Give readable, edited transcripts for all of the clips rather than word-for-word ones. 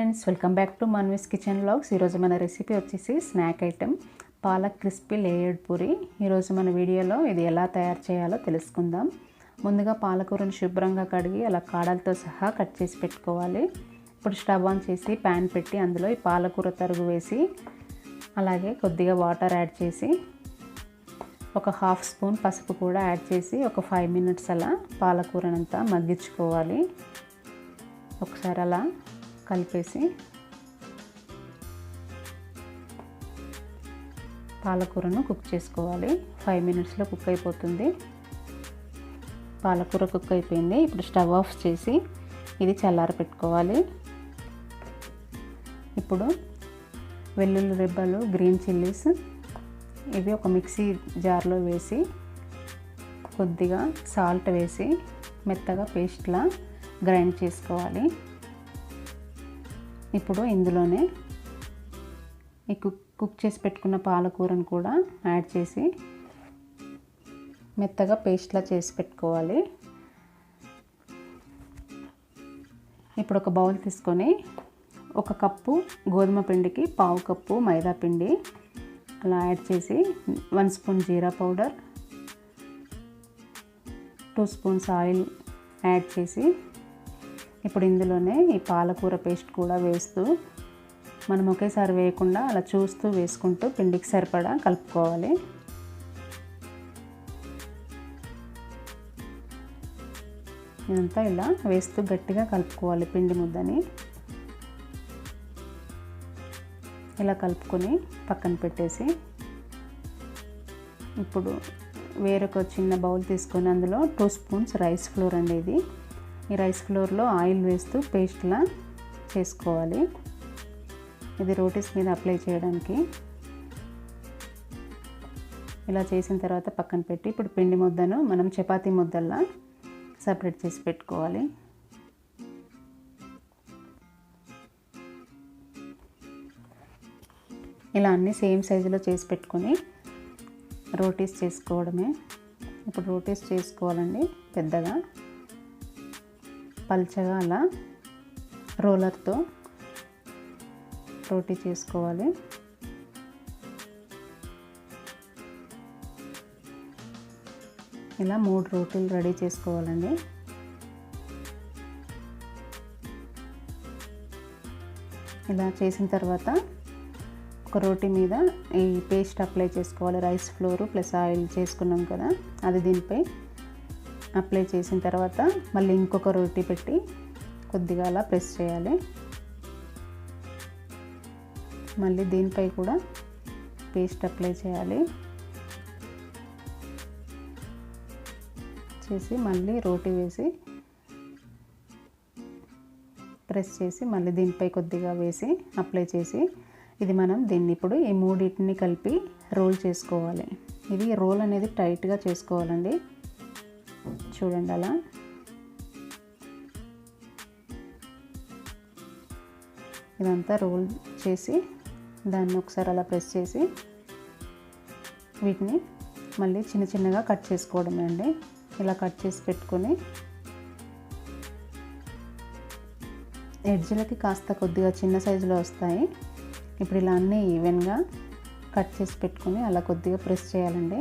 Friends, welcome back to Manvi's kitchen vlogs. ఈరోజు మన recipe వచ్చేసి snack item palak crispy layered puri. ఈరోజు మన వీడియోలో ఇది ఎలా తయారు చేయాలో తెలుసుకుందాం. ముందుగా పాలకూరను శుభ్రంగా కడిగి అలా కాడలతో సహా కట్ చేసి పెట్టుకోవాలి. ఇప్పుడు స్టవ్ ఆన్ చేసి ప్యాన్ పెట్టి అందులో ఈ పాలకూర తరుగు వేసి అలాగే కొద్దిగా వాటర్ యాడ్ చేసి ఒక హాఫ్ స్పూన్ పసుపు కూడా యాడ్ చేసి ఒక 5 మినిట్స్ అలా పాలకూరనంతా మగ్గించుకోవాలి. ఒకసారి అలా కలిపేసి పాలకూరను కుక్ చేసుకోవాలి. 5 మినిట్స్లో కుక్ అయిపోతుంది. పాలకూర కుక్ అయిపోయింది. ఇప్పుడు స్టవ్ ఆఫ్ చేసి ఇది చల్లారి పెట్టుకోవాలి. ఇప్పుడు వెల్లుల్లి రెబ్బలు, గ్రీన్ చిల్లీస్ ఇవి ఒక మిక్సీ జార్లో వేసి కొద్దిగా సాల్ట్ వేసి మెత్తగా పేస్ట్లా గ్రైండ్ చేసుకోవాలి. ఇప్పుడు ఇందులోనే ఈ కుక్ చేసి పెట్టుకున్న పాలకూరను కూడా యాడ్ చేసి మెత్తగా పేస్ట్లా చేసి పెట్టుకోవాలి. ఇప్పుడు ఒక బౌల్ తీసుకొని 1 కప్పు గోధుమ పిండికి 1/2 కప్పు మైదా పిండి అలా యాడ్ చేసి 1 స్పూన్ జీరా పౌడర్, 2 స్పూన్స్ ఆయిల్ యాడ్ చేసి ఇప్పుడు ఇందులోనే ఈ పాలకూర పేస్ట్ కూడా వేస్తూ మనం ఒకేసారి వేయకుండా అలా చూస్తూ వేసుకుంటూ పిండికి సరిపడా కలుపుకోవాలి. ఇదంతా ఇలా వేస్తూ గట్టిగా కలుపుకోవాలి. పిండి ముద్దని ఇలా కలుపుకొని పక్కన పెట్టేసి ఇప్పుడు వేరొక చిన్న బౌల్ తీసుకొని అందులో 2 స్పూన్స్ రైస్ ఫ్లోర్ అండి. ఇది ఈ రైస్ ఫ్లోర్లో ఆయిల్ వేస్తూ పేస్ట్లా చేసుకోవాలి. ఇది రోటీస్ మీద అప్లై చేయడానికి. ఇలా చేసిన తర్వాత పక్కన పెట్టి ఇప్పుడు పిండి ముద్దను మనం చపాతీ ముద్దల్లా సపరేట్ చేసి పెట్టుకోవాలి. ఇలా అన్నీ సేమ్ సైజులో చేసి పెట్టుకొని రోటీస్ చేసుకోవడమే. ఇప్పుడు రోటీస్ చేసుకోవాలండి. పెద్దగా పల్చగా అలా రోలర్తో రోటీ చేసుకోవాలి. ఇలా 3 రోటీలు రెడీ చేసుకోవాలండి. ఇలా చేసిన తర్వాత ఒక రోటీ మీద ఈ పేస్ట్ అప్లై చేసుకోవాలి. రైస్ ఫ్లోర్ ప్లస్ ఆయిల్ చేసుకున్నాం కదా, అది దీనిపై అప్లై చేసిన తర్వాత మళ్ళీ ఇంకొక రోటీ పెట్టి కొద్దిగా అలా ప్రెస్ చేయాలి. మళ్ళీ దీనిపై కూడా పేస్ట్ అప్లై చేయాలి. చేసి మళ్ళీ రోటీ వేసి ప్రెస్ చేసి మళ్ళీ దీనిపై కొద్దిగా వేసి అప్లై చేసి ఇది మనం దీన్ని ఇప్పుడు ఈ మూడింటిని కలిపి రోల్ చేసుకోవాలి. ఇది రోల్ అనేది టైట్గా చేసుకోవాలండి. చూడండి అలా ఇదంతా రోల్ చేసి దాన్ని ఒకసారి అలా ప్రెస్ చేసి వీటిని మళ్ళీ చిన్న చిన్నగా కట్ చేసుకోవడమే అండి. ఇలా కట్ చేసి పెట్టుకొని ఎడ్జ్లకి కాస్త కొద్దిగా చిన్న సైజులో వస్తాయి. ఇప్పుడు ఇలా అన్నీ ఈవెన్గా కట్ చేసి పెట్టుకొని అలా కొద్దిగా ప్రెస్ చేయాలండి.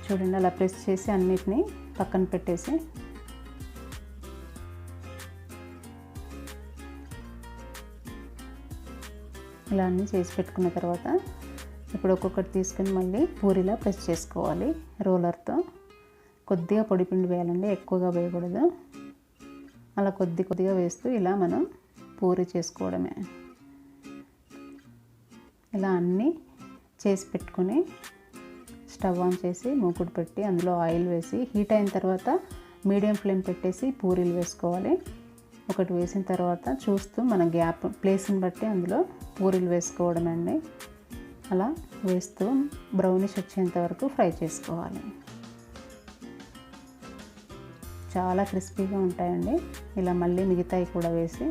చూడండి అలా ప్రెస్ చేసి అన్నిటినీ పక్కన పెట్టేసి ఇలా అన్నీ చేసి పెట్టుకున్న తర్వాత ఇప్పుడు ఒక్కొక్కటి తీసుకొని మళ్ళీ పూరిలా ప్రెస్ చేసుకోవాలి. రోలర్తో కొద్దిగా పొడిపిండి వేయాలండి, ఎక్కువగా వేయకూడదు. అలా కొద్దిగా వేస్తూ ఇలా మనం పూరి చేసుకోవడమే. ఇలా అన్నీ చేసి పెట్టుకొని స్టవ్ ఆన్ చేసి మూకుడు పెట్టి అందులో ఆయిల్ వేసి హీట్ అయిన తర్వాత మీడియం ఫ్లేమ్ పెట్టేసి పూరీలు వేసుకోవాలి. ఒకటి వేసిన తర్వాత చూస్తూ మన గ్యాప్ ప్లేస్ని బట్టి అందులో పూరీలు వేసుకోవడం అండి. అలా వేస్తూ బ్రౌనిష్ వచ్చేంత వరకు ఫ్రై చేసుకోవాలి. చాలా క్రిస్పీగా ఉంటాయండి. ఇలా మళ్ళీ మిగతాయి కూడా వేసి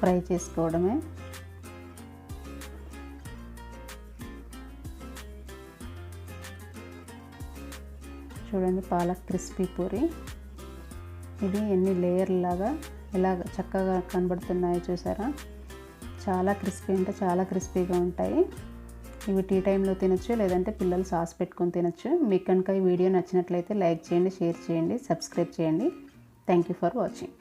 ఫ్రై చేసుకోవడమే. చూడండి పాలక్ క్రిస్పీ పూరి. ఇది ఎన్ని లేయర్ లాగా ఎలా చక్కగా కనబడుతున్నాయో చూసారా. చాలా క్రిస్పీ అంటే చాలా క్రిస్పీగా ఉంటాయి. ఇవి టీ టైంలో తినొచ్చు, లేదంటే పిల్లలు సాస్ పెట్టుకొని తినొచ్చు. మీకు కనుక ఈ వీడియో నచ్చినట్లయితే లైక్ చేయండి, షేర్ చేయండి, సబ్స్క్రైబ్ చేయండి. Thank you for watching.